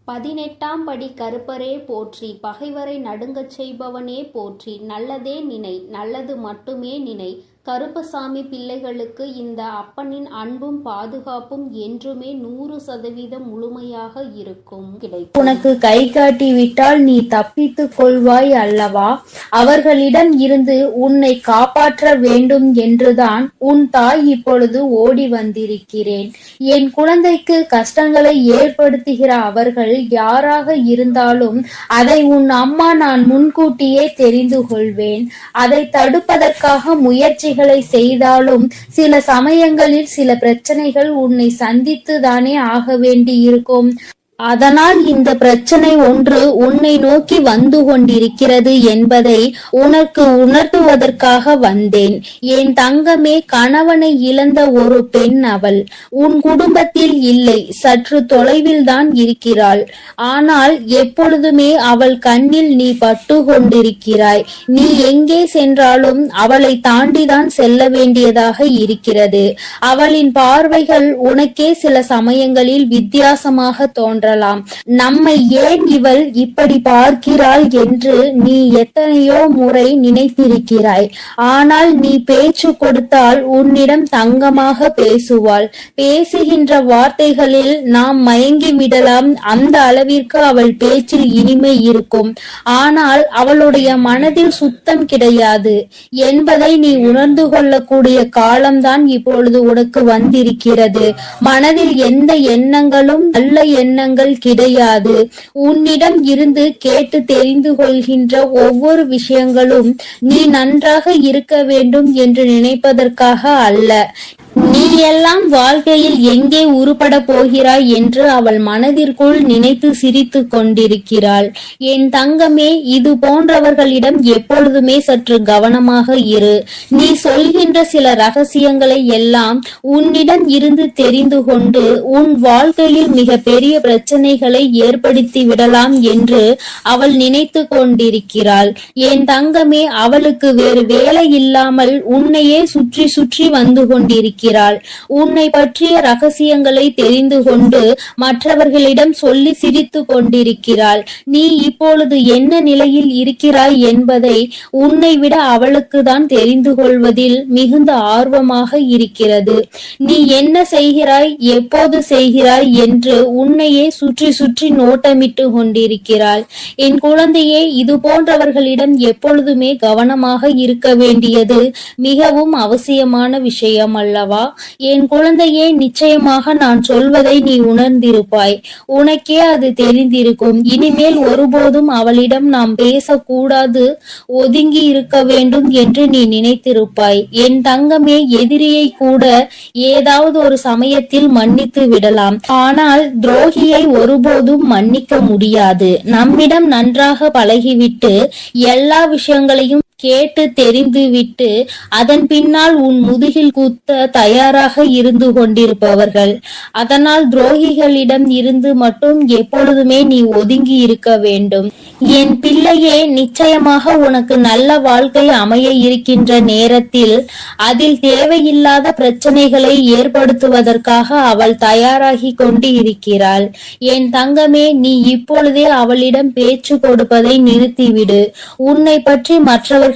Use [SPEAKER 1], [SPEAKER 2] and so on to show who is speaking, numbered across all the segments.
[SPEAKER 1] 18ஆம் படி கருப்பரே போற்றி, பகைவரை நடுங்கச் செய்பவனே போற்றி, நல்லதே நினை, நல்லது மட்டுமே நினை. கருப்பசாமி பிள்ளைகளுக்கு இந்த அப்பனின் அன்பும் பாதுகாப்பும் என்றுமே 100% முழுமையாக இருக்கும் கிடைக்கும்.
[SPEAKER 2] உனக்கு கை காட்டி விட்டால் நீ தப்பித்துக் கொள்வாய் அல்லவா? அவர்களிடம் இருந்து உன்னை காப்பாற்ற வேண்டும் என்றுதான் உன் தாய் இப்பொழுது ஓடி வந்திருக்கிறேன். என் குழந்தைக்கு கஷ்டங்களை ஏற்படுத்துகிற அவர்கள் யாராக இருந்தாலும் அதை உன் அம்மா நான் முன்கூட்டியே தெரிந்து கொள்வேன். அதை தடுப்பதற்காக முயற்சிகளை செய்தாலும் சில சமயங்களில் சில பிரச்சனைகள் உன்னை சந்தித்து தானே ஆக வேண்டி இருக்கும். அதனால் இந்த பிரச்சனை ஒன்று உன்னை நோக்கி வந்து கொண்டிருக்கிறது என்பதை உனக்கு உணர்த்துவதற்காக வந்தேன். என் தங்கமே, கணவனை இழந்த ஒரு பெண் அவள். உன் குடும்பத்தில் இல்லை, சற்று தொலைவில் தான் இருக்கிறாள். ஆனால் எப்பொழுதுமே அவள் கண்ணில் நீ பட்டு கொண்டிருக்கிறாய். நீ எங்கே சென்றாலும் அவளை தாண்டிதான் செல்ல வேண்டியதாக இருக்கிறது. அவளின் பார்வைகள் உனக்கே சில சமயங்களில் வித்தியாசமாக தோன்ற. நம்மை ஏன் இவள் இப்படி பார்க்கிறாள் என்று நீ எத்தனையோ முறை நினைத்திருக்கிறாய். ஆனால் நீ பேச்சு கொடுத்தால் உன்னிடம் தங்கமாக பேசுவாள். பேசுகின்ற வார்த்தைகளில் நாம் மயங்கி விடலாம். அந்த அளவிற்கு அவள் பேச்சில் இனிமை இருக்கும். ஆனால் அவளுடைய மனதில் சுத்தம் கிடையாது என்பதை நீ உணர்ந்து கொள்ளக்கூடிய காலம்தான் இப்பொழுது உனக்கு வந்திருக்கிறது. மனதில் எந்த எண்ணங்களும் நல்ல எண்ணங்கள் கிடையாது. உன்னிடம் இருந்து கேட்டு தெரிந்து கொள்கின்ற ஒவ்வொரு விஷயங்களும் நீ நன்றாக இருக்க வேண்டும் என்று நினைப்பதற்காக அல்ல. நீ எல்லாம் வாழ்க்கையில் எங்கே உருப்பட போகிறாய் என்று அவள் மனதிற்குள் நினைத்து சிரித்து கொண்டிருக்கிறாள். என் தங்கமே, இது போன்றவர்களிடம் எப்பொழுதுமே சற்று கவனமாக இரு. நீ சொல்கின்ற சில ரகசியங்களை எல்லாம் உன்னிடம் இருந்து தெரிந்து கொண்டு உன் வாழ்க்கையில் மிக பெரிய பிரச்சனைகளை ஏற்படுத்தி விடலாம் என்று அவள் நினைத்து கொண்டிருக்கிறாள். என் தங்கமே, அவளுக்கு வேறு வேலை இல்லாமல் உன்னையே சுற்றி சுற்றி வந்து கொண்டிருக்கிறாள். உன்னை பற்றிய ரகசியங்களை தெரிந்து கொண்டு மற்றவர்களிடம் சொல்லி சிரித்து கொண்டிருக்கிறாள். நீ இப்பொழுது என்ன நிலையில் இருக்கிறாய் என்பதை உன்னை விட அவளுக்கு தான் தெரிந்து கொள்வதில் மிகுந்த ஆர்வமாக இருக்கிறது. நீ என்ன செய்கிறாய், எப்போது செய்கிறாய் என்று உன்னையே சுற்றி சுற்றி நோட்டமிட்டு கொண்டிருக்கிறாள். என் குழந்தையே, இது போன்றவர்களிடம் எப்பொழுதுமே கவனமாக இருக்க வேண்டியது மிகவும் அவசியமான விஷயம் அல்லவா? என் குழந்தையே, நிச்சயமாக நான் சொல்வதை நீ உணர்ந்திருப்பாய். உனக்கே அது தெரிந்திருக்கும். இனிமேல் ஒருபோதும் அவளிடம் நாம் பேசக்கூடாது, ஒதுங்கி இருக்க வேண்டும் என்று நீ நினைத்திருப்பாய். என் தங்கமே, எதிரியை கூட ஏதாவது ஒரு சமயத்தில் மன்னித்து விடலாம். ஆனால் துரோகியை ஒருபோதும் மன்னிக்க முடியாது. நம்மிடம் நன்றாக பழகிவிட்டு எல்லா விஷயங்களையும் கேட்டு தெரிந்து விட்டு அதன் பின்னால் உன் முதுகில் குத்த தயாராக இருந்து கொண்டிருப்பவர்கள். அதனால் துரோகிகளிடம் இருந்து மட்டும் எப்பொழுதுமே நீ ஒதுங்கி இருக்க வேண்டும். என் பிள்ளையே, நிச்சயமாக உனக்கு நல்ல வாழ்க்கை அமைய இருக்கின்ற நேரத்தில் அதில் தேவையில்லாத பிரச்சனைகளை ஏற்படுத்துவதற்காக அவள் தயாராகி கொண்டு இருக்கிறாள். என் தங்கமே, நீ இப்பொழுதே அவளிடம் பேச்சு கொடுப்பதை நிறுத்திவிடு. உன்னை பற்றி மற்றவர்களிடம்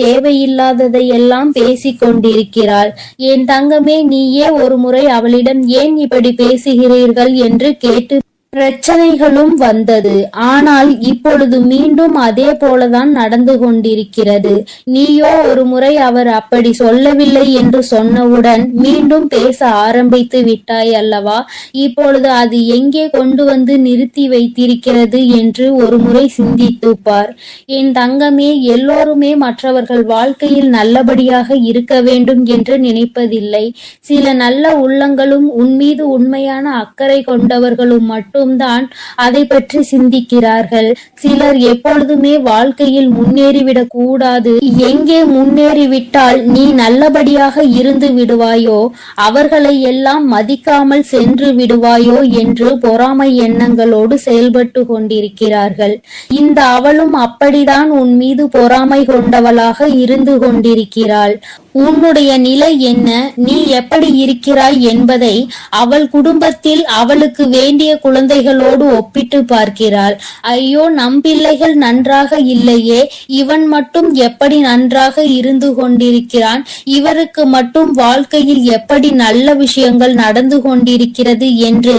[SPEAKER 2] தேவையில்லாததை எல்லாம் பேசிக் கொண்டிருக்கிறாள். என் தங்கமே, நீயே ஒரு முறை அவளிடம் ஏன் இப்படி பேசுகிறீர்கள் என்று கேட்டு பிரச்சனைகளும் வந்தது. ஆனால் இப்பொழுது மீண்டும் அதே போலதான் நடந்து கொண்டிருக்கிறது. நீயோ ஒரு முறை அவர் அப்படி சொல்லவில்லை என்று சொன்னவுடன் மீண்டும் பேச ஆரம்பித்து விட்டாய் அல்லவா? இப்பொழுது அது எங்கே கொண்டு வந்து நிறுத்தி வைத்திருக்கிறது என்று ஒரு முறை சிந்தித்து பார். என் தங்கமே, எல்லோருமே மற்றவர்கள் வாழ்க்கையில் நல்லபடியாக இருக்க வேண்டும் என்று நினைப்பதில்லை. சில நல்ல உள்ளங்களும் உன்மீது உண்மையான அக்கறை கொண்டவர்களும் மட்டும் தான் அதை பற்றி சிந்திக்கிறார்கள். சிலர் எப்பொழுதுமே வாழ்க்கையில் முன்னேறிவிடக் கூடாது, எங்கே முன்னேறிவிட்டால் நீ நல்லபடியாக இருந்து விடுவாயோ, அவர்களை எல்லாம் மதிக்காமல் சென்று விடுவாயோ என்று பொறாமை எண்ணங்களோடு செயல்பட்டு கொண்டிருக்கிறார்கள். இந்த அவளும் அப்படிதான் உன் மீது பொறாமை கொண்டவளாக இருந்து கொண்டிருக்கிறாள். உன்னுடைய நிலை என்ன, நீ எப்படி இருக்கிறாய் என்பதை அவள் குடும்பத்தில் அவளுக்கு வேண்டிய குழந்தைகளோடு ஒப்பிட்டு பார்க்கிறாள். ஐயோ, நம் பிள்ளைகள் நன்றாக இல்லையே, இவன் மட்டும் எப்படி நன்றாக இருந்து கொண்டிருக்கிறான், இவருக்கு மட்டும் வாழ்க்கையில் எப்படி நல்ல விஷயங்கள் நடந்து கொண்டிருக்கிறது என்று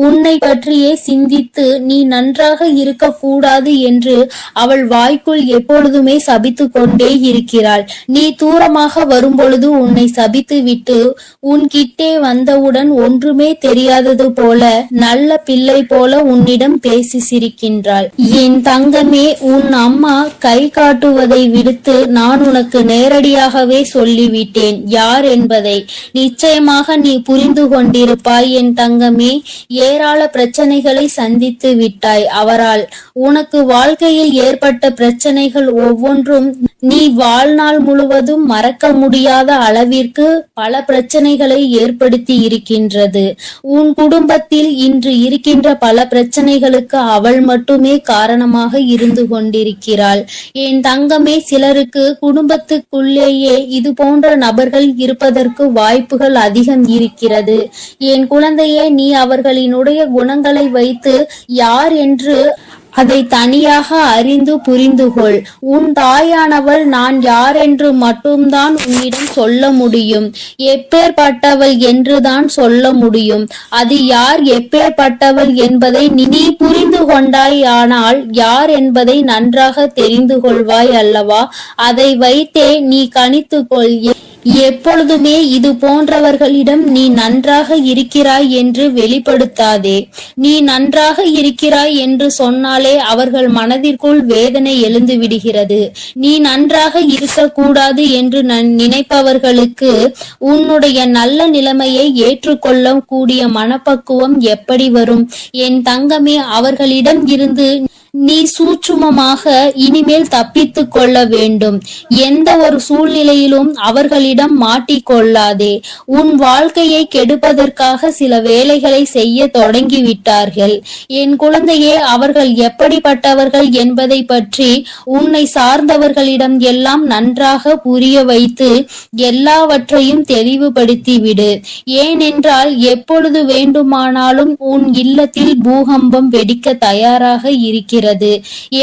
[SPEAKER 2] உன்னை பற்றியே சிந்தித்து நீ நன்றாக இருக்கக்கூடாது என்று அவள் வாய்க்குள் எப்பொழுதுமே சபித்து கொண்டே இருக்கிறாள். நீ தூரமாக வரும்பொழுது உன்னை சபித்து விட்டு உன்கிட்டே வந்தவுடன் ஒன்றுமே தெரியாதது போல நல்ல பிள்ளை போல உன்னிடம் பேசி சிரிக்கின்றாள். என் தங்கமே, உன் அம்மா கை காட்டுவதை விடுத்து நான் உனக்கு நேரடியாகவே சொல்லிவிட்டேன் யார் என்பதை. நிச்சயமாக நீ புரிந்து கொண்டிருப்பாய் என் தங்கமே. ஏராள பிரச்சனைகளை சந்தித்து விட்டாய் அவரால். உனக்கு வாழ்க்கையில் ஏற்பட்ட பிரச்சனைகள் ஒவ்வொன்றும் நீ வாழ்நாள் முழுவதும் மறக்க முடியாத அளவிற்கு பல பிரச்சனைகளை ஏற்படுத்தி இருக்கின்றது. உன் குடும்பத்தில் இன்று இருக்கின்ற பல பிரச்சனைகளுக்கு அவள் மட்டுமே காரணமாக இருந்து கொண்டிருக்கிறாள். என் தங்கமே, சிலருக்கு குடும்பத்துக்குள்ளேயே இது போன்ற நபர்கள் இருப்பதற்கு வாய்ப்புகள் அதிகம் இருக்கிறது. என் குழந்தையே, நீ அவர்களினுடைய குணங்களை வைத்து யார் என்று அதை தனியாக அறிந்து புரிந்து கொள். உன் தாயானவள் நான் யார் என்று மட்டும்தான் உன்னிடம் சொல்ல முடியும். எப்பேற்பட்டவள் என்றுதான் சொல்ல முடியும். அது யார், எப்பேற்பட்டவள் என்பதை நீ புரிந்து கொண்டாயானால் யார் என்பதை நன்றாக தெரிந்து கொள்வாய் அல்லவா? அதை வைத்தே நீ கணித்துக்கொள். எப்பொழுதுமே இது போன்றவர்களிடம் நீ நன்றாக இருக்கிறாய் என்று வெளிப்படுத்தாதே. நீ நன்றாக இருக்கிறாய் என்று சொன்னாலே அவர்கள் மனதிற்குள் வேதனை எழுந்து விடுகிறது. நீ நன்றாக இருக்கக்கூடாது என்று நினைப்பவர்களுக்கு உன்னுடைய நல்ல நிலைமையை ஏற்றுக்கொள்ள கூடிய மனப்பக்குவம் எப்படி வரும்? என் தங்கமே, அவர்களிடம் இருந்து நீ சூட்சுமமாக இனிமேல் தப்பித்து கொள்ள வேண்டும். எந்த ஒரு சூழ்நிலையிலும் அவர்களிடம் மாட்டிக்கொள்ளாதே. உன் வாழ்க்கையை கெடுப்பதற்காக சில வேலைகளை செய்ய தொடங்கிவிட்டார்கள். என் குழந்தையே, அவர்கள் எப்படிப்பட்டவர்கள் என்பதை பற்றி உன்னை சார்ந்தவர்களிடம் எல்லாம் நன்றாக புரிய வைத்து எல்லாவற்றையும் தெளிவுபடுத்தி விடு. ஏனென்றால் எப்பொழுது வேண்டுமானாலும் உன் இல்லத்தில் பூகம்பம் வெடிக்க தயாராக இருக்கிறது.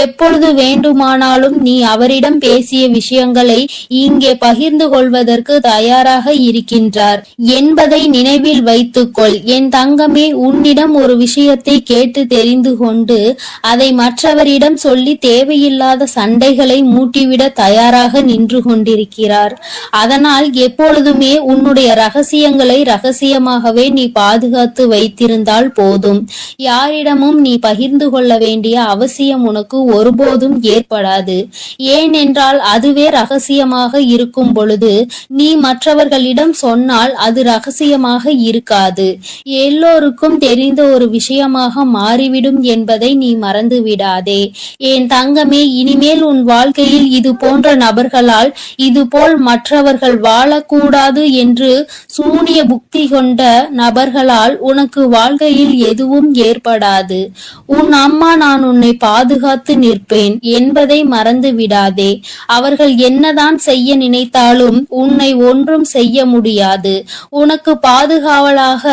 [SPEAKER 2] எப்பொழுது வேண்டுமானாலும் நீ அவரிடம் பேசிய விஷயங்களை இங்கே பகிர்ந்து கொள்வதற்கு தயாராக இருக்கின்றார் என்பதை நினைவில் வைத்துக்கொள். என் தங்கமே, உன்னிடம் ஒரு விஷயத்தை கேட்டு தெரிந்து கொண்டு அதை மற்றவரிடம் சொல்லி தேவையில்லாத சண்டைகளை மூட்டிவிட தயாராக நின்று கொண்டிருக்கிறார். அதனால் எப்பொழுதுமே உன்னுடைய ரகசியங்களை ரகசியமாகவே நீ பாதுகாத்து வைத்திருந்தால் போதும். யாரிடமும் நீ பகிர்ந்து கொள்ள வேண்டிய அவசியம் உனக்கு ஒருபோதும் ஏற்படாது. ஏனென்றால் அதுவே ரகசியமாக இருக்கும் பொழுது நீ மற்றவர்களிடம் சொன்னால் அது ரகசியமாக இருக்காது. எல்லோருக்கும் தெரிந்த ஒரு விஷயமாக மாறிவிடும் என்பதை நீ மறந்து விடாதே. என் தங்கமே, இனிமேல் உன் வாழ்க்கையில் இது போன்ற நபர்களால் இதுபோல் மற்றவர்கள் வாழக்கூடாது என்று சூனிய புக்தி கொண்ட நபர்களால் உனக்கு வாழ்க்கையில் எதுவும் ஏற்படாது. உன் அம்மா நான் உன்னை பாதுகாத்து நிற்பேன் என்பதை மறந்து விடாதே. அவர்கள் என்னதான் செய்ய நினைத்தாலும் உன்னை ஒன்றும் செய்ய முடியாது. உனக்கு பாதுகாவலாக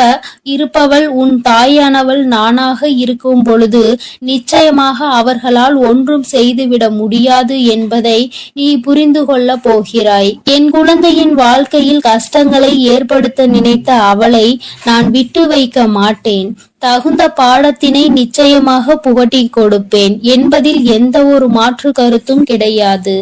[SPEAKER 2] இருப்பவள் உன் தாயானவள் நானாக இருக்கும் பொழுது நிச்சயமாக அவர்களால் ஒன்றும் செய்துவிட முடியாது என்பதை நீ புரிந்து கொள்ள போகிறாய். என் குழந்தையின் வாழ்க்கையில் கஷ்டங்களை ஏற்படுத்த நினைத்த அவளை நான் விட்டு வைக்க மாட்டேன். தகுந்த பாடத்தினை நிச்சயமாக புகட்டி கொடுப்பேன் என்பதில் எந்த ஒரு மாற்று கருத்தும் கிடையாது.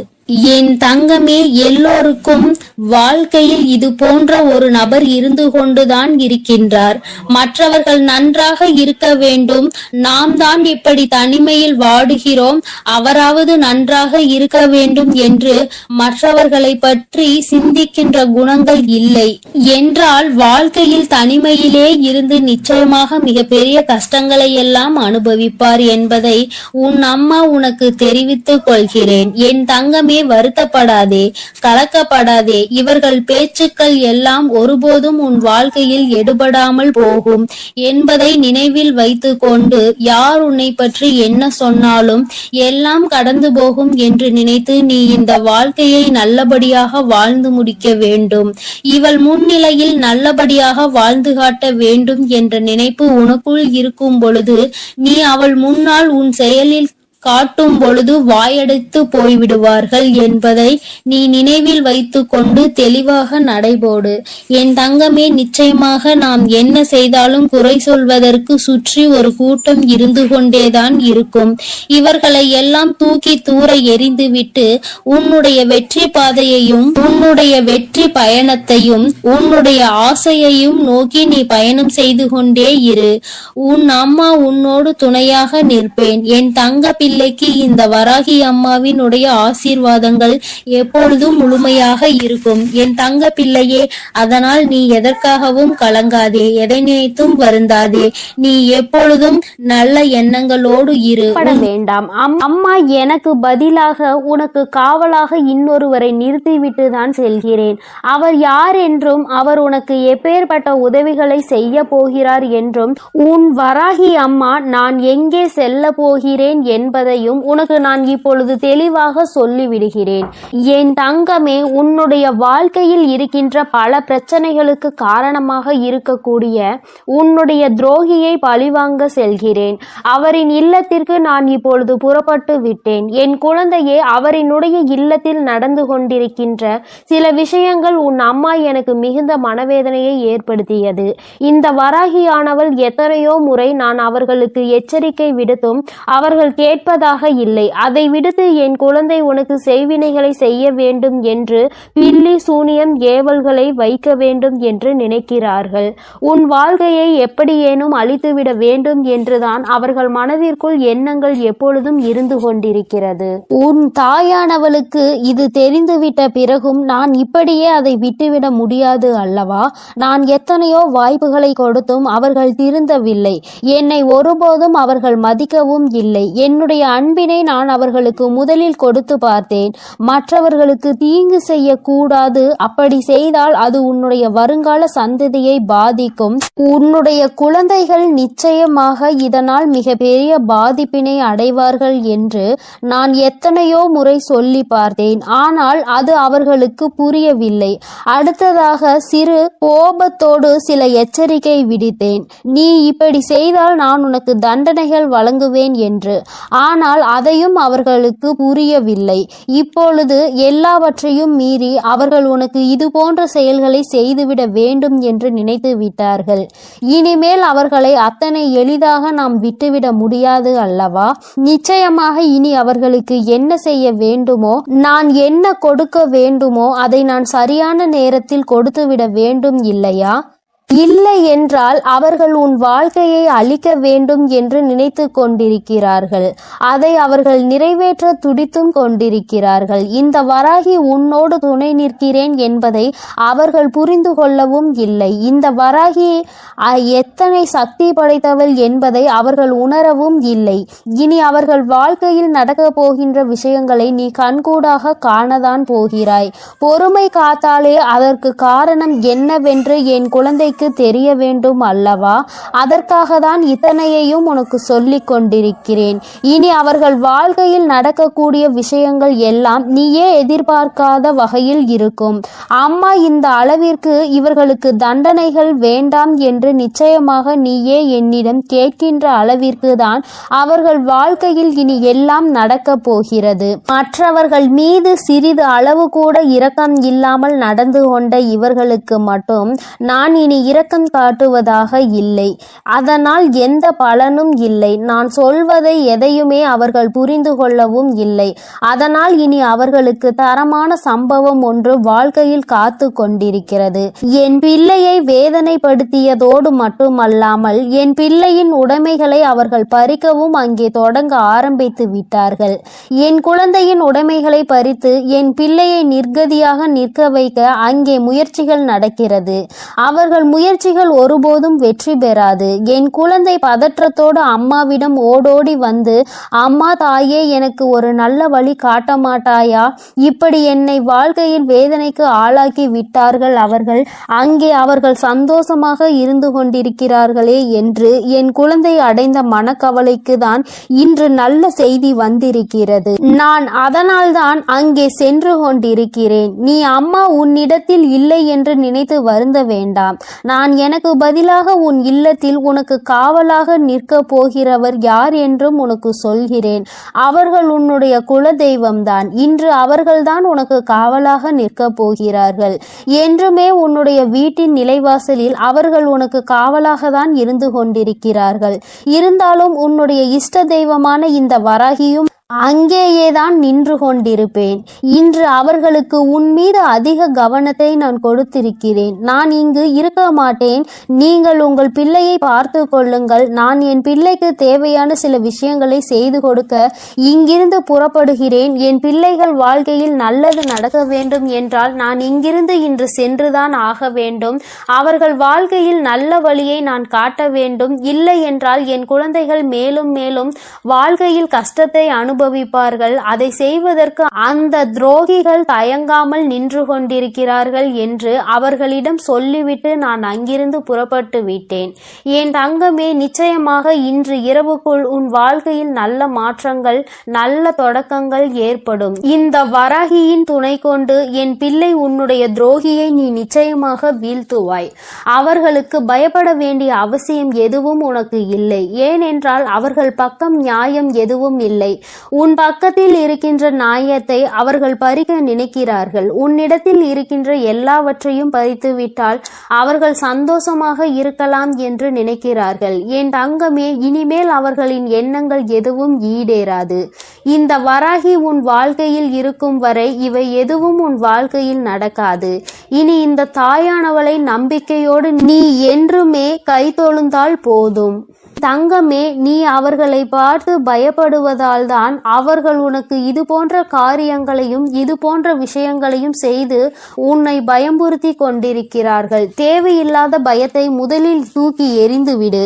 [SPEAKER 2] என் தங்கமே, எல்லோருக்கும் வாழ்க்கையில் இது போன்ற ஒரு நபர் இருந்து கொண்டுதான் இருக்கின்றார். மற்றவர்கள் நன்றாக இருக்க வேண்டும், நாம் தான் இப்படி தனிமையில் வாடுகிறோம், அவராவது நன்றாக இருக்க வேண்டும் என்று மற்றவர்களை பற்றி சிந்திக்கின்ற குணங்கள் இல்லை என்றால் வாழ்க்கையில் தனிமையிலே இருந்து நிச்சயமாக மிகப்பெரிய கஷ்டங்களை எல்லாம் அனுபவிப்பார் என்பதை உன் அம்மா உனக்கு தெரிவித்துக் கொள்கிறேன். என் தங்கமே, வருத்தப்படாதே, கலக்கப்படாதே. இவர்கள் பேச்சுக்கள் எல்லாம் ஒருபோதும் உன் வாழ்க்கையில் எடுபடாமல் போகும் என்பதை நினைவில் வைத்து கொண்டு, யார் உன்னை பற்றி என்ன சொன்னாலும் எல்லாம் கடந்து போகும் என்று நினைத்து நீ இந்த வாழ்க்கையை நல்லபடியாக வாழ்ந்து முடிக்க வேண்டும். இவள் முன்னிலையில் நல்லபடியாக வாழ்ந்து காட்ட வேண்டும் என்ற நினைப்பு உனக்குள் இருக்கும் பொழுது, நீ அவள் முன்னால் உன் செயலில் காட்டும் பொழுது வாயடைத்து போய்விடுவார்கள் என்பதை நீ நினைவில் வைத்து கொண்டு தெளிவாக நடைபோடு. என் தங்கமே, நிச்சயமாக நாம் என்ன செய்தாலும் குறை சொல்வதற்கு சுற்றி ஒரு கூட்டம் இருந்து கொண்டேதான் இருக்கும். இவர்களை எல்லாம் தூக்கி தூர எறிந்துவிட்டு உன்னுடைய வெற்றி பாதையையும் உன்னுடைய வெற்றி பயணத்தையும் உன்னுடைய ஆசையையும் நோக்கி நீ பயணம் செய்து கொண்டே இரு. உன் அம்மா உன்னோடு துணையாக நிற்பேன். என் தங்க பிள்ளைக்கு இந்த வராகி அம்மாவினுடைய ஆசீர்வாதங்கள் எப்பொழுதும் முழுமையாக இருக்கும் என் தங்க பிள்ளையே. அதனால் நீ எதற்காகவும் கலங்காதே, எதை நினைத்தும் வருந்தாதே. நீ எப்பொழுதும் நல்ல எண்ணங்களோடு இரு.
[SPEAKER 1] வேண்டாம். அம்மா எனக்கு பதிலாக உனக்கு காவலாக இன்னொருவரை நிறுத்திவிட்டு தான் செல்கிறேன். அவர் யார் என்றும் அவர் உனக்கு எப்பேற்பட்ட உதவிகளை செய்ய போகிறார் என்றும் உன் வராகி அம்மா நான் எங்கே செல்ல போகிறேன் என்பதையும் உனக்கு நான் இப்பொழுது தெளிவாக சொல்லிவிடுகிறேன். என் தங்கமே, உன்னுடைய வாழ்க்கையில் இருக்கின்ற பல பிரச்சனைகளுக்கு காரணமாக இருக்கக்கூடிய உன்னுடைய துரோகியை பழிவாங்க செல்கிறேன். அவரின் இல்லத்திற்கு நான் இப்பொழுது புறப்பட்டு விட்டேன். என் குழந்தையே, அவரினுடைய இல்லத்தில் நடந்து கொண்டிருக்கின்ற சில விஷயங்கள் உன் அம்மா எனக்கு மிகுந்த மனவேதனையை ஏற்படுத்தியது. இந்த வராகியானவள் எத்தனையோ முறை நான் அவர்களுக்கு எச்சரிக்கை விடுத்தும் அவர்கள் கேட்பதாக இல்லை. அதை விடுத்து என் குழந்தை உனக்கு செய்வினைகளை செய்ய வேண்டும் என்று பில்லி சூனியம் ஏவல்களை வைக்க வேண்டும் என்று நினைக்கிறார்கள். உன் வாழ்க்கையை எப்படியேனும் அழித்துவிட வேண்டும் என்றுதான் அவர்கள் மனதிற்குள் எண்ணங்கள் எப்பொழுதும் இருந்து கொண்டிருக்கிறது. உன் தாயானவளுக்கு இது தெரிந்துவிட்ட பிறகும் நான் இப்படியே அதை விட்டுவிட முடியாது அல்லவா? நான் எத்தனையோ வாய்ப்புகளை கொடுத்தும் அவர்கள் திருந்தவில்லை. என்னை ஒருபோதும் அவர்கள் மதிக்கவும் இல்லை. என்னுடைய அன்பினை நான் அவர்களுக்கு முதலில் கொடுத்து பார்த்தேன். மற்றவர்களுக்கு தீங்கு செய்யக்கூடாது, அப்படி செய்தால் அது உன்னுடைய வருங்கால சந்ததியை பாதிக்கும். உன்னுடைய குழந்தைகள் நிச்சயமாக இதனால் மிக பெரிய பாதிப்பினை அடைவார்கள் என்று நான் எத்தனையோ முறை சொல்லி பார்த்தேன். ஆனால் அது அவர்களுக்கு புரியவில்லை. அடுத்ததாக சிறு கோபத்தோடு சில எச்சரிக்கை விடுத்தேன். நீ இப்படி செய்தால் நான் உனக்கு தண்டனைகள் வழங்குவேன் என்று. ஆனால் அதையும் அவர்களுக்கு புரியவில்லை. இப்பொழுது எல்லாவற்றையும் மீறி அவர்கள் உனக்கு இது போன்ற செயல்களை செய்துவிட வேண்டும் என்று நினைத்து விட்டார்கள். இனிமேல் அவர்களை அத்தனை எளிதாக நாம் விட்டுவிட முடியாது அல்லவா? நிச்சயமாக இனி அவர்களுக்கு என்ன செய்ய வேண்டுமோ, நான் என்ன கொடுக்க வேண்டுமோ அதை நான் சரியான நேரத்தில் கொடுத்துவிட வேண்டும் இல்லையா? இல்லை என்றால் அவர்கள் உன் வாழ்க்கையை அழிக்க வேண்டும் என்று நினைத்து கொண்டிருக்கிறார்கள். அதை அவர்கள் நிறைவேற்ற துடித்தும் கொண்டிருக்கிறார்கள். இந்த வராகி உன்னோடு துணை நிற்கிறேன் என்பதை அவர்கள் புரிந்து கொள்ளவும் இல்லை. இந்த வராகி எத்தனை சக்தி படைத்தவள் என்பதை அவர்கள் உணரவும் இல்லை. இனி அவர்கள் வாழ்க்கையில் நடக்க போகின்ற விஷயங்களை நீ கண்கூடாக காணதான் போகிறாய். பொறுமை காத்தாலே அதற்கு காரணம் என்னவென்று என் குழந்தைக்கு தெரிய வேண்டும் அல்லவா? அதற்காக தான் இத்தனையையும் உனக்கு சொல்லிக் கொண்டிருக்கிறேன். இனி அவர்கள் வாழ்க்கையில் நடக்கக்கூடிய விஷயங்கள் எல்லாம் நீயே எதிர்பார்க்காத வகையில் இருக்கும். அம்மா இந்த அளவிற்கு இவர்களுக்கு தண்டனைகள் வேண்டாம் என்று நிச்சயமாக நீயே என்னிடம் கேட்கின்ற அளவிற்கு தான் அவர்கள் வாழ்க்கையில் இனி எல்லாம் நடக்க போகிறது. மற்றவர்கள் மீது சிறிது அளவு கூட இரக்கம் இல்லாமல் நடந்து கொண்ட இவர்களுக்கு மட்டும் நான் இனி இரக்கம் காட்டுவதாக இல்லை. அதனால் எந்த பலனும் இல்லை. நான் சொல்வதை எதையுமே அவர்கள் புரிந்து கொள்ளவும் இல்லை. அதனால் இனி அவர்களுக்கு தரமான சம்பவம் ஒன்று வாழ்க்கையில் காத்து கொண்டிருக்கிறது. என் பிள்ளையை வேதனைப்படுத்தியதோடு மட்டுமல்லாமல் என் பிள்ளையின் உடைமைகளை அவர்கள் பறிக்கவும் அங்கே தொடங்க ஆரம்பித்து விட்டார்கள். என் குழந்தையின் உடைமைகளை பறித்து என் பிள்ளையை நிர்கதியாக நிற்க வைக்க அங்கே முயற்சிகள் நடக்கிறது. அவர்கள் முயற்சிகள் ஒருபோதும் வெற்றி பெறாது. என் குழந்தை பதற்றத்தோடு அம்மாவிடம் ஓடோடி வந்து, அம்மா தாயே, எனக்கு ஒரு நல்ல வழி காட்ட மாட்டாயா? இப்படி என்னை வாழ்க்கையில் வேதனைக்கு ஆளாக்கி விட்டார்கள் அவர்கள். அங்கே அவர்கள் சந்தோஷமாக இருந்து கொண்டிருக்கிறார்களே என்று என் குழந்தை அடைந்த மனக்கவலைக்கு தான் இன்று நல்ல செய்தி வந்திருக்கிறது. நான் அதனால்தான் அங்கே சென்று கொண்டிருக்கிறேன். நீ அம்மா உன்னிடத்தில் இல்லை என்று நினைத்து வருந்த வேண்டாம். நான் எனக்கு பதிலாக உன் இல்லத்தில் உனக்கு காவலாக நிற்க போகிறவர் யார் என்றும் உனக்கு சொல்கிறேன். அவர்கள் உன்னுடைய குல தெய்வம்தான். இன்று அவர்கள்தான் உனக்கு காவலாக நிற்க போகிறார்கள். என்றுமே உன்னுடைய வீட்டின் நிலைவாசலில் அவர்கள் உனக்கு காவலாக தான் இருந்து கொண்டிருக்கிறார்கள். இருந்தாலும் உன்னுடைய இஷ்ட தெய்வமான இந்த வராகியும் அங்கேயேதான் நின்று கொண்டிருப்பேன். இன்று அவர்களுக்கு உன் மீது அதிக கவனத்தை நான் கொடுத்திருக்கிறேன். நான் இங்கு இருக்க மாட்டேன். நீங்கள் உங்கள் பிள்ளையை பார்த்து கொள்ளுங்கள். நான் என் பிள்ளைக்கு தேவையான சில விஷயங்களை செய்து கொடுக்க இங்கிருந்து புறப்படுகிறேன். என் பிள்ளைகள் வாழ்க்கையில் நல்லது நடக்க வேண்டும் என்றால் நான் இங்கிருந்து இன்று சென்றுதான் ஆக வேண்டும். அவர்கள் வாழ்க்கையில் நல்ல வழியை நான் காட்ட வேண்டும். இல்லை என்றால் என் குழந்தைகள் மேலும் மேலும் வாழ்க்கையில் கஷ்டத்தை அனுபவிப்பார்கள். அதை செய்வதற்கு அந்த துரோகிகள் தயங்காமல் நின்று கொண்டிருக்கிறார்கள் என்று அவர்களிடம் சொல்லிவிட்டு நான் அங்கிருந்து புறப்பட்டு விட்டேன். என் தங்கமே, நிச்சயமாக இன்று இரவுக்குள் உன் வாழ்க்கையில் நல்ல மாற்றங்கள், நல்ல தொடக்கங்கள் ஏற்படும். இந்த வராகியின் துணை கொண்டு என் பிள்ளை உன்னுடைய துரோகியை நீ நிச்சயமாக வீழ்த்துவாய். அவர்களுக்கு பயப்பட வேண்டிய அவசியம் எதுவும் உனக்கு இல்லை. ஏனென்றால் அவர்கள் பக்கம் நியாயம் எதுவும் இல்லை. உன் பக்கத்தில் இருக்கின்ற நியாயத்தை அவர்கள் பறிக்க நினைக்கிறார்கள். உன்னிடத்தில் இருக்கின்ற எல்லாவற்றையும் பறித்துவிட்டால் அவர்கள் சந்தோஷமாக இருக்கலாம் என்று நினைக்கிறார்கள். என் தங்கமே, இனிமேல் அவர்களின் எண்ணங்கள் எதுவும் ஈடேறாது. இந்த வராகி உன் வாழ்க்கையில் இருக்கும் வரை இவை எதுவும் உன் வாழ்க்கையில் நடக்காது. இனி இந்த தாயானவளை நம்பிக்கையோடு நீ என்றுமே கைதொழுந்தால் போதும். தங்கமே, நீ அவர்களை பார்த்து பயப்படுவதால் தான் அவர்கள் உனக்கு இது போன்ற காரியங்களையும் இது போன்ற விஷயங்களையும் செய்து உன்னை பயமுறுத்தி கொண்டிருக்கிறார்கள். தேவையில்லாத பயத்தை முதலில் தூக்கி எறிந்துவிடு.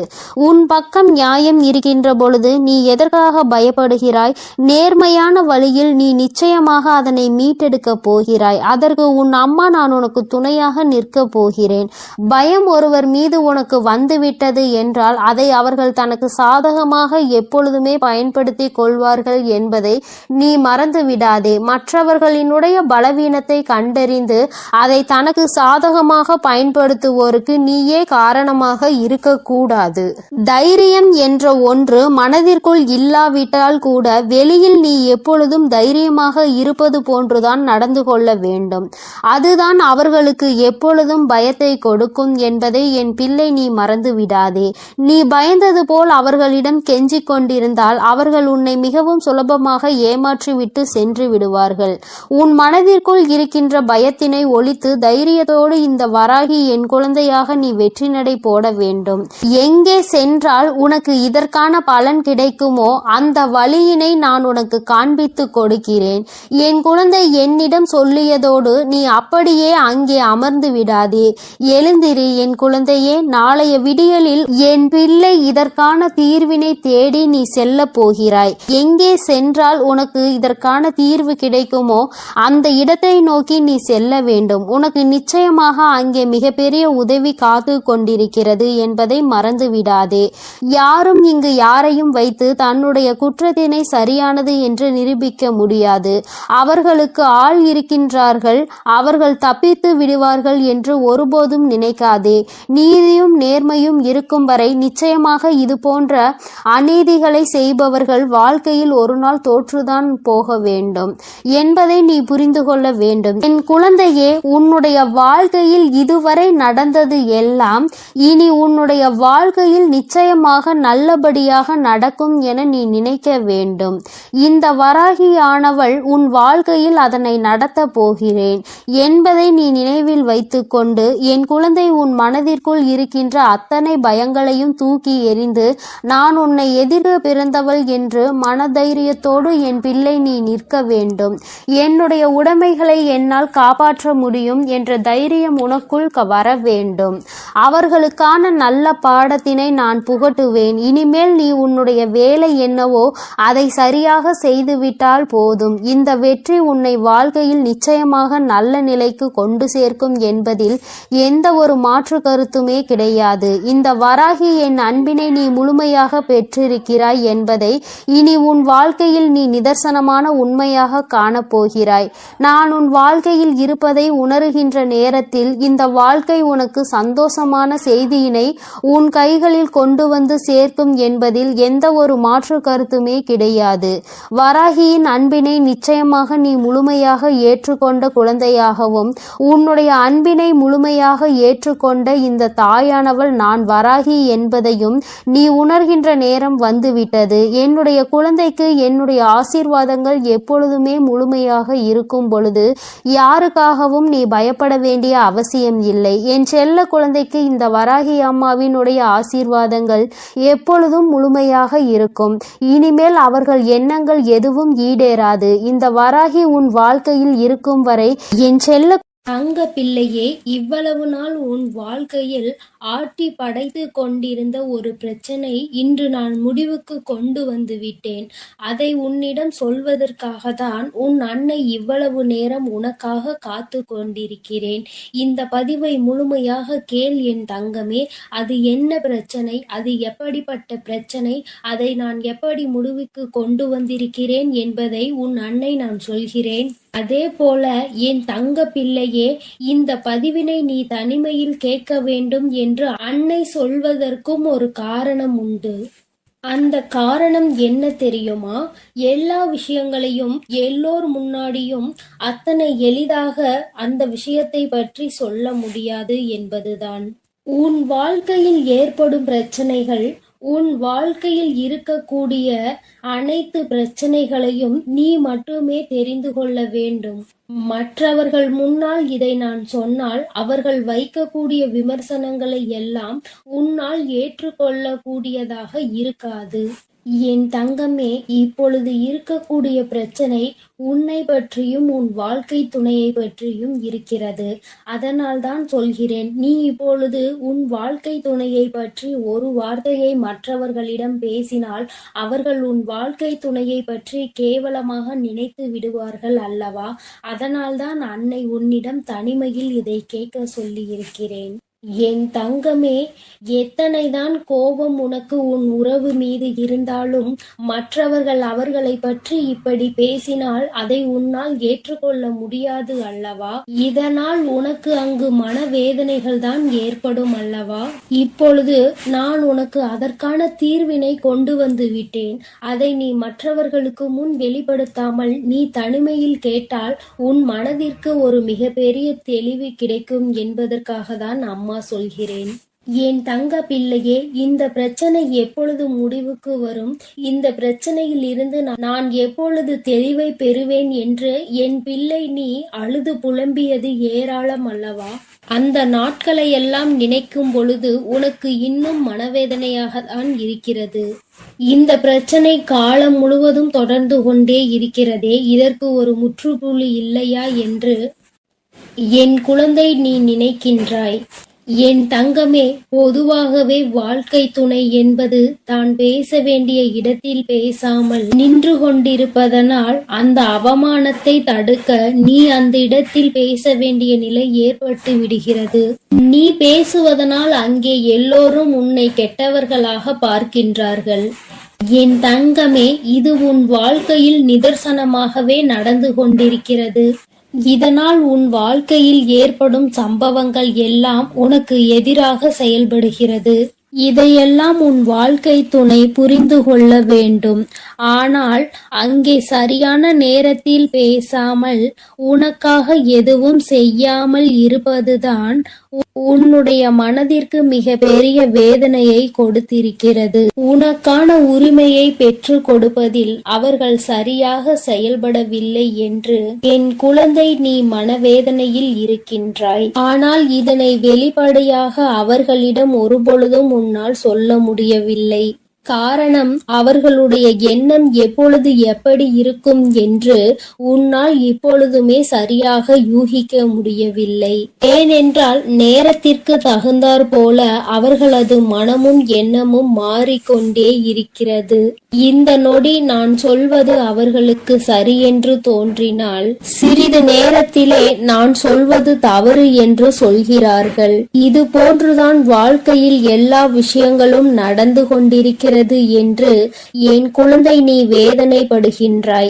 [SPEAKER 1] உன் பக்கம் நியாயம் இருக்கின்ற பொழுது நீ எதற்காக பயப்படுகிறாய்? நேர்மையான வழியில் நீ நிச்சயமாக அதனை மீட்டெடுக்க போகிறாய். அதற்கு உன் அம்மா நான் உனக்கு துணையாக நிற்க போகிறேன். பயம் ஒருவர் மீது உனக்கு வந்துவிட்டது என்றால் அதை அவர்கள் தனக்கு சாதகமாக எப்பொழுதுமே பயன்படுத்தி கொள்வார்கள் என்பதை நீ மறந்து விடாதே. மற்றவர்களினுடைய பலவீனத்தை கண்டறிந்து அதை தனக்கு சாதகமாக பயன்படுத்துவோருக்கு நீயே காரணமாக இருக்கக்கூடாது. தைரியம் என்ற ஒன்று மனதிற்குள் இல்லாவிட்டால் கூட வெளியில் நீ எப்பொழுதும் தைரியமாக இருப்பது போன்றுதான் நடந்து கொள்ள வேண்டும். அதுதான் அவர்களுக்கு எப்பொழுதும் பயத்தை கொடுக்கும் என்பதை என் பிள்ளை நீ மறந்து விடாதே. நீ பயந்தது போல் அவர்களிடம் கெஞ்சிக் கொண்டிருந்தால் அவர்கள் உன்னை மிகவும் சுலபமாக ஏமாற்றிவிட்டு சென்று விடுவார்கள். உன் மனதிற்குள் இருக்கின்ற பயத்தினை ஒழித்து தைரியத்தோடு இந்த வராகி என் குழந்தையாக நீ வெற்றி நடை போட வேண்டும். எங்கே சென்றால் உனக்கு இதற்கான பலன் கிடைக்குமோ அந்த வழியினை நான் உனக்கு காண்பித்து கொடுக்கிறேன். என் குழந்தை என்னிடம் சொல்லியதோடு நீ அப்படியே அங்கே அமர்ந்து விடாதே. எழுந்திரு என் குழந்தையே. நாளைய விடியலில் என் பிள்ளை இதற்கான தீர்வினை தேடி நீ செல்ல போகிறாய். எங்கே சென்றால் உனக்கு இதற்கான தீர்வு கிடைக்குமோ அந்த இடத்தை நோக்கி நீ செல்ல வேண்டும். உனக்கு நிச்சயமாக அங்கே மிகப்பெரிய உதவி காத்து கொண்டிருக்கிறது என்பதை மறந்து விடாதே. யாரும் இங்கு யாரையும் வைத்து தன்னுடைய குற்றத்தினை சரியானது என்று நிரூபிக்க முடியாது. அவர்களுக்கு ஆள் இருக்கின்றார்கள். அவர்கள் தப்பித்து விடுவார்கள் என்று ஒருபோதும் நினைக்காதே. நீதியும் நேர்மையும் இருக்கும் வரை நிச்சயமாக இது போன்ற அநீதிகளை செய்பவர்கள் வாழ்க்கையில் ஒரு நாள் தோற்றுதான் போக வேண்டும் என்பதை நீ புரிந்து கொள்ள வேண்டும். என் குழந்தையே, உன்னுடைய வாழ்க்கையில் இதுவரை நடந்தது எல்லாம் இனி உன்னுடைய வாழ்க்கையில் நிச்சயமாக நல்லபடியாக நடக்கும் என நீ நினைக்க வேண்டும். இந்த வராகியானவள் உன் வாழ்க்கையில் அதனை நடத்த போகிறேன் என்பதை நீ நினைவில் வைத்துக்கொண்டு என் குழந்தை உன் மனதிற்குள் இருக்கின்ற அத்தனை பயங்களையும் தூக்கி எறி தெரிந்து நான் உன்னை எதிர்க்க பிறந்தவள் என்று மனதைரியத்தோடு என் பிள்ளை நீ நிற்க வேண்டும். என்னுடைய உடைமைகளை என்னால் காப்பாற்ற முடியும் என்ற தைரியம் உனக்குள் வர வேண்டும். அவர்களுக்கான நல்ல பாடத்தினை நான் புகட்டுவேன். இனிமேல் நீ உன்னுடைய வேலை என்னவோ அதை சரியாக செய்துவிட்டால் போதும். இந்த வெற்றி உன்னை வாழ்க்கையில் நிச்சயமாக நல்ல நிலைக்கு கொண்டு சேர்க்கும் என்பதில் எந்த ஒரு மாற்று கருத்துமே கிடையாது. இந்த வராகி என் அன்பினை நீ முழுமையாக பெற்றிருக்கிறாய் என்பதை இனி உன் வாழ்க்கையில் நீ நிதர்சனமான உண்மையாக காணப்போகிறாய். நான் உன் வாழ்க்கையில் இருப்பதை உணர்கின்ற நேரத்தில் இந்த வாழ்க்கை உனக்கு சந்தோஷமான செய்தியினை உன் கைகளில் கொண்டு வந்து சேர்க்கும் என்பதில் எந்த ஒரு மாற்று கருத்துமே கிடையாது. வராகியின் அன்பினை நிச்சயமாக நீ முழுமையாக ஏற்றுக்கொண்ட குழந்தையாகவும் உன்னுடைய அன்பினை முழுமையாக ஏற்றுக்கொண்ட இந்த தாயானவள் நான் வராகி என்பதையும் நீ உணர்கின்ற நேரம் வந்துவிட்டது. என்னுடைய குழந்தைக்கு என்னுடைய ஆசீர்வாதங்கள் எப்பொழுதுமே முழுமையாக இருக்கும் பொழுது யாருக்காகவும் நீ பயப்பட வேண்டிய அவசியம் இல்லை. என் செல்ல குழந்தைக்கு இந்த வராகி அம்மாவினுடைய ஆசீர்வாதங்கள் எப்பொழுதும் முழுமையாக இருக்கும். இனிமேல் அவர்கள் எண்ணங்கள் எதுவும் ஈடேறாது. இந்த வராகி உன் வாழ்க்கையில் இருக்கும் வரை என் செல்ல
[SPEAKER 2] தங்க பிள்ளையே, இவ்வளவு நாள் உன் வாழ்க்கையில் ஆட்டி படைத்து கொண்டிருந்த ஒரு பிரச்சனை இன்று நான் முடிவுக்கு கொண்டு வந்து விட்டேன். அதை உன்னிடம் சொல்வதற்காக தான் உன் அன்னை இவ்வளவு நேரம் உனக்காக காத்து கொண்டிருக்கிறேன். இந்த பதிவை முழுமையாக கேள் என் தங்கமே. அது என்ன பிரச்சனை, அது எப்படிப்பட்ட பிரச்சனை, அதை நான் எப்படி முடிவுக்கு கொண்டு வந்திருக்கிறேன் என்பதை உன் அன்னை நான் சொல்கிறேன். அதே போல என் தங்க பிள்ளையே, இந்த பதிவினை நீ தனிமையில் கேட்க வேண்டும் என்று அன்னை சொல்வதற்கும் ஒரு காரணம் உண்டு. அந்த காரணம் என்ன தெரியுமா? எல்லா விஷயங்களையும் எல்லோர் முன்னாடியும் அத்தனை எளிதாக அந்த விஷயத்தை பற்றி சொல்ல முடியாது என்பதுதான். உன் வாழ்க்கையில் ஏற்படும் பிரச்சனைகள், உன் வாழ்க்கையில் இருக்கக்கூடிய அனைத்து பிரச்சனைகளையும் நீ மட்டுமே தெரிந்து கொள்ள வேண்டும். மற்றவர்கள் முன்னால் இதை நான் சொன்னால் அவர்கள் வைக்கக்கூடிய விமர்சனங்களை எல்லாம் உன்னால் ஏற்றுக்கொள்ளக்கூடியதாக இருக்காது. என் தங்கமே, இப்பொழுது இருக்கக்கூடிய பிரச்சனை உன்னை பற்றியும் உன் வாழ்க்கை துணையை பற்றியும் இருக்கிறது. அதனால் தான் சொல்கிறேன், நீ இப்பொழுது உன் வாழ்க்கை துணையை பற்றி ஒரு வார்த்தையை மற்றவர்களிடம் பேசினால் அவர்கள் உன் வாழ்க்கை துணையை பற்றி கேவலமாக நினைத்து விடுவார்கள் அல்லவா? அதனால்தான் அன்னை உன்னிடம் தனிமையில் இதை கேட்க சொல்லி இருக்கிறேன். என் தங்கமே, எத்தனைதான் கோபம் உனக்கு உன் உறவு மீது இருந்தாலும் மற்றவர்கள் அவர்களை பற்றி இப்படி பேசினால் அதை உன்னால் ஏற்றுக்கொள்ள முடியாது அல்லவா? இதனால் உனக்கு அங்கு மனவேதனைகள் தான் ஏற்படும் அல்லவா? இப்பொழுது நான் உனக்கு அதற்கான தீர்வினை கொண்டு வந்து விட்டேன். அதை நீ மற்றவர்களுக்கு முன் வெளிப்படுத்தாமல் நீ தனிமையில் கேட்டால் உன் மனதிற்கு ஒரு மிகப்பெரிய தெளிவு கிடைக்கும் என்பதற்காக தான் அம்மா சொல்கிறேன். என் தங்க பிள்ளையே, இந்த பிரச்சனை எப்பொழுது முடிவுக்கு வரும், இந்த பிரச்சனையில் இருந்து நான் எப்பொழுது தெளிவை பெறுவேன் என்று என் பிள்ளை நீ அழுது புலம்பியது ஏராளம் அல்லவா? அந்த நாட்களை எல்லாம் நினைக்கும் பொழுது உனக்கு இன்னும் மனவேதனையாக தான் இருக்கிறது. இந்த பிரச்சனை காலம் முழுவதும் தொடர்ந்து கொண்டே இருக்கிறதே, இதற்கு ஒரு முற்றுப்புள்ளி இல்லையா என்று என் குழந்தை நீ நினைக்கின்றாய். என் தங்கமே, பொதுவாகவே வாழ்க்கை துணை என்பது தான் பேச வேண்டிய இடத்தில் பேசாமல் நின்று கொண்டிருப்பதனால் அந்த அவமானத்தை தடுக்க நீ அந்த இடத்தில் பேச வேண்டிய நிலை ஏற்பட்டு விடுகிறது. நீ பேசுவதனால் அங்கே எல்லோரும் உன்னை கெட்டவர்களாக பார்க்கின்றார்கள். என் தங்கமே, இது உன் வாழ்க்கையில் நிதர்சனமாகவே நடந்து கொண்டிருக்கிறது. இதனால் உன் வாழ்க்கையில் ஏற்படும் சம்பவங்கள் எல்லாம் உனக்கு எதிராக செயல்படுகிறது. இதையெல்லாம் உன் வாழ்க்கை துணை புரிந்து கொள்ள வேண்டும். ஆனால் அங்கே சரியான நேரத்தில் பேசாமல் உனக்காக எதுவும் செய்யாமல் இருப்பதுதான் உன்னுடைய மனதிற்கு மிக பெரிய வேதனையை கொடுத்திருக்கிறது. உனக்கான உரிமையை பெற்று கொடுப்பதில் அவர்கள் சரியாக செயல்படவில்லை என்று என் குழந்தை நீ மனவேதனையில் இருக்கின்றாய். ஆனால் இதனை வெளிப்படையாக அவர்களிடம் ஒருபொழுதும் உன்னால் சொல்ல முடியவில்லை. காரணம், அவர்களுடைய எண்ணம் எப்பொழுது எப்படி இருக்கும் என்று உன்னால் இப்பொழுதுமே சரியாக யூகிக்க முடியவில்லை. ஏனென்றால் நேரத்திற்கு தகுந்தாற் போல அவர்களது மனமும் எண்ணமும் மாறிக்கொண்டே இருக்கிறது. இந்த நொடி நான் சொல்வது அவர்களுக்கு சரியென்று தோன்றினால் சிறிது நேரத்திலே நான் சொல்வது தவறு என்று சொல்கிறார்கள். இது போன்றுதான் வாழ்க்கையில் எல்லா விஷயங்களும் நடந்து கொண்டிருக்கிறது என்று என் குழந்தை நீ வேதனைப்படுகின்றாய்.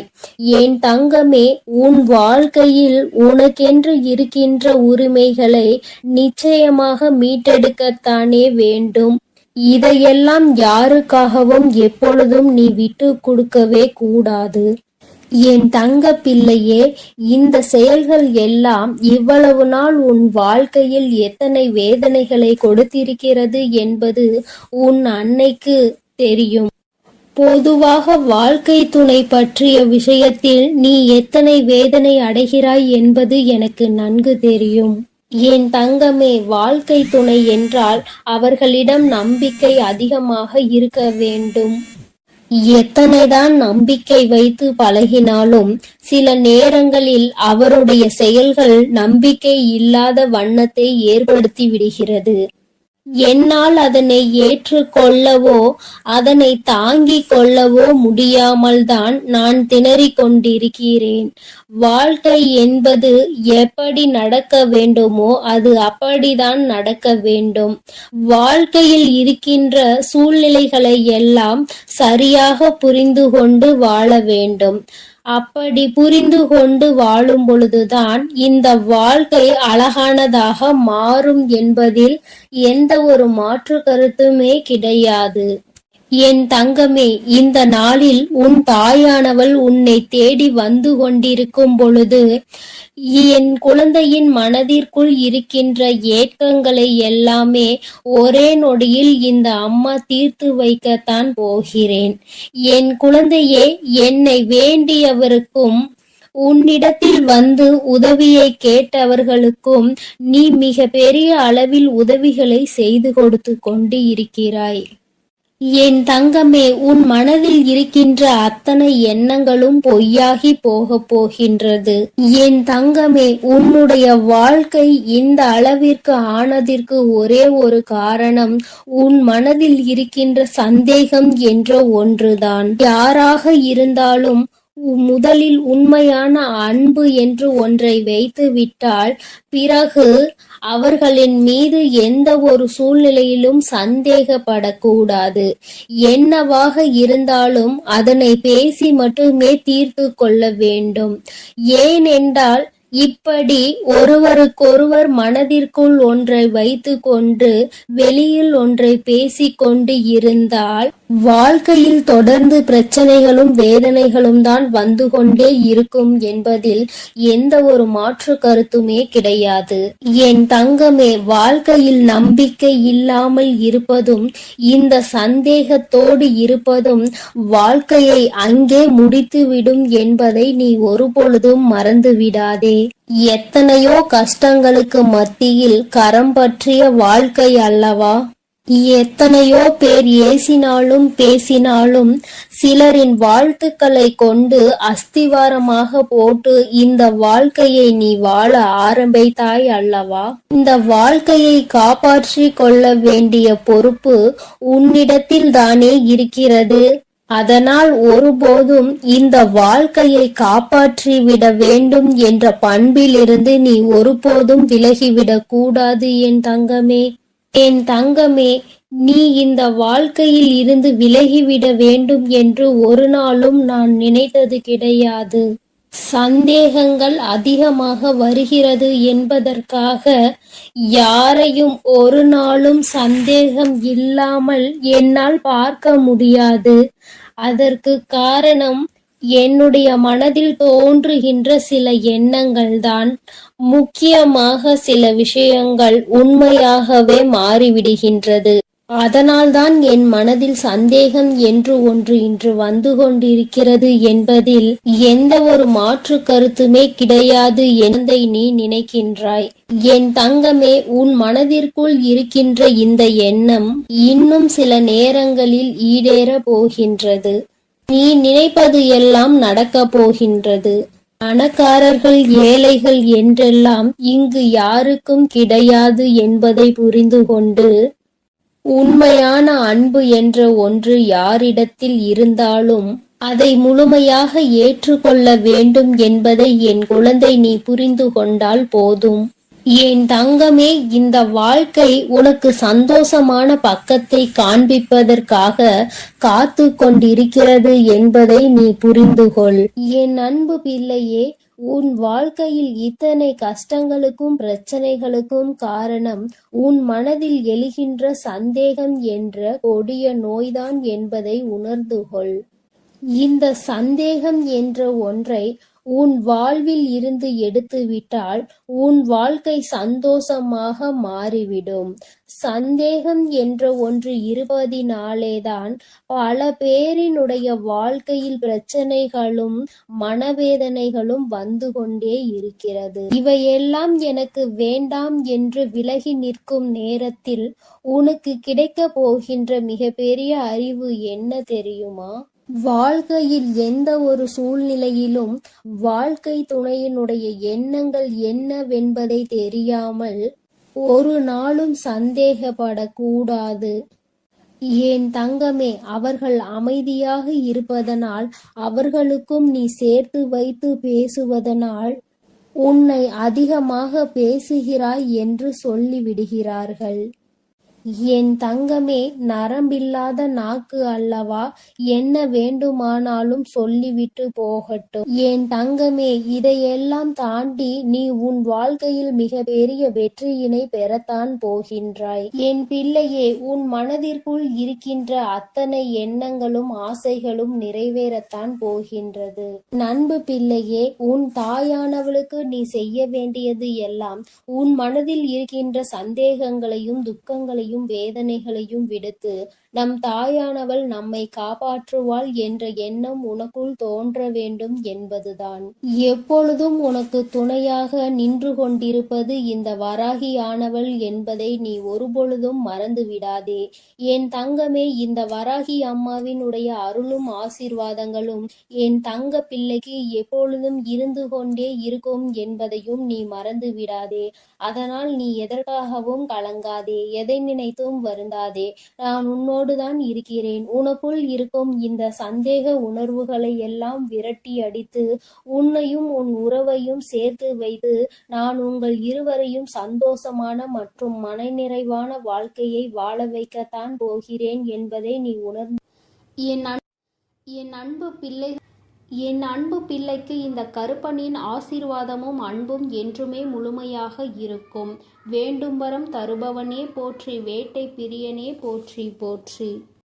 [SPEAKER 2] என் தங்கமே, உன் வாழ்க்கையில் உனக்கென்று இருக்கின்ற உரிமைகளை நிச்சயமாக மீட்டெடுக்கத்தானே வேண்டும். இதையெல்லாம் யாருக்காகவும் எப்பொழுதும் நீ விட்டு கொடுக்கவே கூடாது. என் தங்க பிள்ளையே, இந்த செயல்கள் எல்லாம் இவ்வளவு நாள் உன் வாழ்க்கையில் எத்தனை வேதனைகளை கொடுத்திருக்கிறது என்பது உன் அன்னைக்கு தெரியும். பொதுவாக வாழ்க்கை துணை பற்றிய விஷயத்தில் நீ எத்தனை வேதனை அடைகிறாய் என்பது எனக்கு நன்கு தெரியும். என் தங்கமே, வாழ்க்கை துணை என்றால் அவர்களிடம் நம்பிக்கை அதிகமாக இருக்க வேண்டும். எத்தனைதான் நம்பிக்கை வைத்து பழகினாலும் சில நேரங்களில் அவருடைய செயல்கள் நம்பிக்கை இல்லாத வண்ணத்தை ஏற்படுத்தி விடுகிறது. என்னால் அதனை ஏற்றுக்கொள்ளவோ அதனை தாங்கிக் கொள்ளவோ முடியாமல் தான் நான் திணறிக் கொண்டிருக்கிறேன். வாழ்க்கை என்பது எப்படி நடக்க வேண்டுமோ அது அப்படிதான் நடக்க வேண்டும். வாழ்க்கையில் இருக்கின்ற சூழ்நிலைகளை எல்லாம் சரியாக புரிந்து கொண்டு வாழ வேண்டும். அப்படி புரிந்து கொண்டு வாழும் பொழுதுதான் இந்த வாழ்க்கை அழகானதாக மாறும் என்பதில் எந்த ஒரு மாற்று கருத்துமே கிடையாது. என் தங்கமே, இந்த நாளில் உன் தாயானவள் உன்னை தேடி வந்து கொண்டிருக்கும் பொழுது என் குழந்தையின் மனதிற்குள் இருக்கின்ற ஏக்கங்களை எல்லாமே ஒரே நொடியில் இந்த அம்மா தீர்த்து வைக்கத்தான் போகிறேன். என் குழந்தையே, என்னை வேண்டியவருக்கும் உன்னிடத்தில் வந்து உதவியை கேட்டவர்களுக்கும் நீ மிக பெரிய அளவில் உதவிகளை செய்து கொடுத்து கொண்டு இருக்கிறாய். என் தங்கமே, உன் மனதில் இருக்கின்ற அத்தனை எண்ணங்களும் பொய்யாகி போக போகின்றது. என் தங்கமே, உன்னுடைய வாழ்க்கை இந்த அளவிற்கு ஆனதற்கு ஒரே ஒரு காரணம் உன் மனதில் இருக்கின்ற சந்தேகம் என்ற ஒன்றுதான். யாராக இருந்தாலும் முதலில் உண்மையான அன்பு என்று ஒன்றை வைத்து விட்டால் பிறகு அவர்களின் மீது எந்த ஒரு சூழ்நிலையிலும் சந்தேகப்படக்கூடாது. என்னவாக இருந்தாலும் அதனை பேசி மட்டுமே தீர்த்து கொள்ள வேண்டும். ஏனென்றால் இப்படி ஒருவருக்கொருவர் மனதிற்குள் ஒன்றை வைத்து கொண்டு வெளியில் ஒன்றை பேசிக்கொண்டு இருந்தால் வாழ்க்கையில் தொடர்ந்து பிரச்சனைகளும் வேதனைகளும் தான் வந்து கொண்டே இருக்கும் என்பதில் எந்த ஒரு மாற்று கருத்துமே கிடையாது. என் தங்கமே, வாழ்க்கையில் நம்பிக்கை இல்லாமல் இருப்பதும் இந்த சந்தேகத்தோடு இருப்பதும் வாழ்க்கையை அங்கே முடித்துவிடும் என்பதை நீ ஒருபொழுதும் மறந்து விடாதே. எத்தனையோ கஷ்டங்களுக்கு மத்தியில் கரம் பற்றிய வாழ்க்கை அல்லவா? எத்தனையோ பேர் ஏசினாலும் பேசினாலும் சிலரின் வாழ்த்துக்களை கொண்டு அஸ்திவாரமாக போட்டு இந்த வாழ்க்கையை நீ வாழ ஆரம்பித்தாய் அல்லவா? இந்த வாழ்க்கையை காப்பாற்றி கொள்ள வேண்டிய பொறுப்பு உன்னிடத்தில் தானே இருக்கிறது. அதனால் ஒருபோதும் இந்த வாழ்க்கையை காப்பாற்றி விட வேண்டும் என்ற பண்பிலிருந்து நீ ஒருபோதும் விலகிவிடக் கூடாது என் தங்கமே. என் தங்கமே, நீ இந்த வாழ்க்கையில் இருந்து விலகிவிட வேண்டும் என்று ஒரு நாளும் நான் நினைத்தது கிடையாது. சந்தேகங்கள் அதிகமாக வருகிறது என்பதற்காக யாரையும் ஒரு நாளும் சந்தேகம் இல்லாமல் என்னால் பார்க்க முடியாது. அதற்கு காரணம் என்னுடைய மனதில் தோன்றுகின்ற சில எண்ணங்கள் தான். முக்கியமாக சில விஷயங்கள் உண்மையாகவே மாறிவிடுகின்றது. அதனால்தான் என் மனதில் சந்தேகம் என்று ஒன்று இன்று வந்து கொண்டிருக்கிறது என்பதில் எந்த ஒரு மாற்று கருத்துமே கிடையாது என்பதை நீ நினைக்கின்றாய். என் தங்கமே, உன் மனதிற்குள் இருக்கின்ற இந்த எண்ணம் இன்னும் சில நேரங்களில் ஈடேற போகின்றது. நீ நினைப்பது எல்லாம் நடக்கப் போகின்றது. பணக்காரர்கள் ஏழைகள் என்றெல்லாம் இங்கு யாருக்கும் கிடையாது என்பதை புரிந்து கொண்டு, உண்மையான அன்பு என்ற ஒன்று யாரிடத்தில் இருந்தாலும் அதை முழுமையாக ஏற்றுக்கொள்ள வேண்டும் என்பதை என் குழந்தை நீ புரிந்து கொண்டால் போதும். என் தங்கமே, இந்த வாழ்க்கை உனக்கு சந்தோஷமான பக்கத்தை காண்பிப்பதற்காக காத்து கொண்டிருக்கிறது என்பதை நீ புரிந்து கொள். என் அன்பு பிள்ளையே, உன் வாழ்க்கையில் இத்தனை கஷ்டங்களுக்கும் பிரச்சனைகளுக்கும் காரணம் உன் மனதில் எழுகின்ற சந்தேகம் என்ற கொடிய நோய்தான் என்பதை உணர்ந்து கொள். இந்த சந்தேகம் என்ற ஒன்றை உன் வாழ்வில் இருந்து எடுத்துவிட்டால் உன் வாழ்க்கை சந்தோஷமாக மாறிவிடும். சந்தேகம் என்ற ஒன்று இருப்பதினாலேதான் பல பேரினுடைய வாழ்க்கையில் பிரச்சனைகளும் மனவேதனைகளும் வந்து கொண்டே இருக்கிறது. இவையெல்லாம் எனக்கு வேண்டாம் என்று விலகி நிற்கும் நேரத்தில் உனக்கு கிடைக்க போகின்ற மிகப்பெரிய அறிவு என்ன தெரியுமா? வாழ்க்கையில் எந்த ஒரு சூழ்நிலையிலும் வாழ்க்கை துணையினுடைய எண்ணங்கள் என்னவென்பதை தெரியாமல் ஒரு நாளும் சந்தேகப்படக்கூடாது. என் தங்கமே, அவர்கள் அமைதியாக இருப்பதனால், அவர்களுக்கும் நீ சேர்த்து வைத்து பேசுவதனால் உன்னை அதிகமாக பேசுகிறாய் என்று சொல்லிவிடுகிறார்கள். என் தங்கமே, நரம்பில்லாத நாக்கு அல்லவா, என்ன வேண்டுமானாலும் சொல்லிவிட்டு போகட்டும். என் தங்கமே, இதையெல்லாம் தாண்டி நீ உன் வாழ்க்கையில் மிக பெரிய வெற்றியினை பெறத்தான் போகின்றாய். என் பிள்ளையே, உன் மனதிற்குள் இருக்கின்ற அத்தனை எண்ணங்களும் ஆசைகளும் நிறைவேறத்தான் போகின்றது. நண்பு பிள்ளையே, உன் தாயானவளுக்கு நீ செய்ய வேண்டியது எல்லாம் உன் மனதில் இருக்கின்ற சந்தேகங்களையும் துக்கங்களையும் வேதனைகளையும் விடுத்து நம் தாயானவள் நம்மை காப்பாற்றுவாள் என்ற எண்ணம் உனக்குள் தோன்ற வேண்டும் என்பதுதான். எப்பொழுதும் உனக்கு துணையாக நின்று கொண்டிருப்பது இந்த வராகியானவள் என்பதை நீ ஒருபொழுதும் மறந்து விடாதே. என் தங்கமே, இந்த வராகி அம்மாவினுடைய அருளும் ஆசீர்வாதங்களும் என் தங்க பிள்ளைக்கு எப்பொழுதும் இருந்து கொண்டே இருக்கும் என்பதையும் நீ மறந்து விடாதே. அதனால் நீ எதற்காகவும் கலங்காதே, எதை நினைத்தும் வருந்தாதே. நான் உன்னோடுதான் இருக்கிறேன். உனக்குள் இருக்கும் இந்த சந்தேக உணர்வுகளை எல்லாம் விரட்டி அடித்து உன்னையும் உன் உறவையும் சேர்த்து வைத்து நான் உங்கள் இருவரையும் சந்தோஷமான மற்றும் மனநிறைவான வாழ்க்கையை வாழ வைக்கத்தான் போகிறேன் என்பதை நீ உணர்ந்து
[SPEAKER 1] என் அன்பு பிள்ளைக்கு இந்த கருப்பனின் ஆசீர்வாதமும் அன்பும் என்றுமே முழுமையாக இருக்கும். வேண்டும் வரம் தருபவனே போற்றி, வேட்டை பிரியனே போற்றி போற்றி.